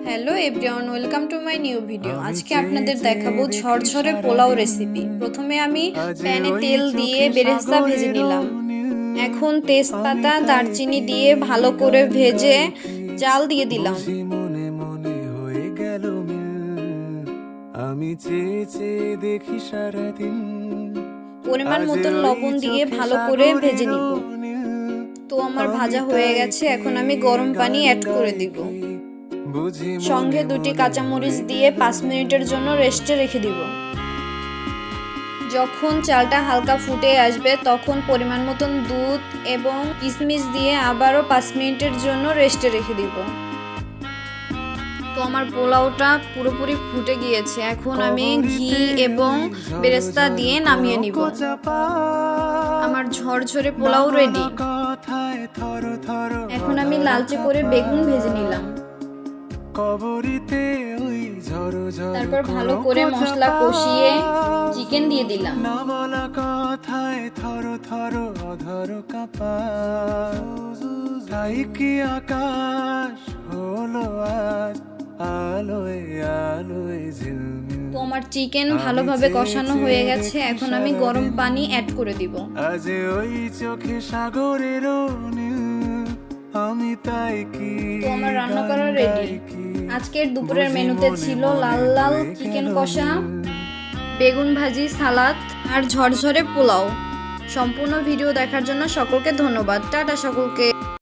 Hello everyone, welcome to my new video. আজকে আপনাদের দেখাবো ঝরঝরে পোলাও রেসিপি। প্রথমে আমি প্যানে তেল দিয়ে বেরেস্তা ভেজে নিলাম। এখন তেজপাতা দারচিনি দিয়ে ভালো করে ভেজে জাল দিয়ে দিলাম। আমি চেয়ে চেয়ে দেখি সারাদিন, পরিমাণ মতন লবণ দিয়ে ভালো করে ভেজে নিব। তো আমার ভাজা হয়ে গেছে, এখন আমি গরম পানি অ্যাড করে দিব। সঙ্গে 2টি কাঁচামরিচ দিয়ে 5 মিনিটের জন্য রেস্টে রেখে দিব। যখন চালটা হালকা ফুটে আসবে তখন পরিমাণ মতন দুধ এবং কিশমিশ দিয়ে আবারও 5 মিনিটের জন্য রেস্টে রেখে দিব। তো আমার পোলাওটা পুরোপুরি ফুটে গিয়েছে, এখন আমি ঘি এবং বেরেস্তা দিয়ে নামিয়ে নিব। আমার ঝরঝরে পোলাও রেডি। এখন আমি লালচে করে বেগুন ভেজে নিলাম। তারপর ভালো করে মশলা কষিয়ে চিকেন দিয়ে দিলাম। তো আমার চিকেন ভালোভাবে কষানো হয়ে গেছে, এখন আমি গরম পানি অ্যাড করে দিব। তো আমার রান্না করা রেডি। আজকের দুপুরের মেনুতে ছিল লাল লাল চিকেন কষা, বেগুন ভাজি, সালাদ আর ঝরঝরে পোলাও। সম্পূর্ণ ভিডিও দেখার জন্য সকলকে ধন্যবাদ। টাটা সকলকে।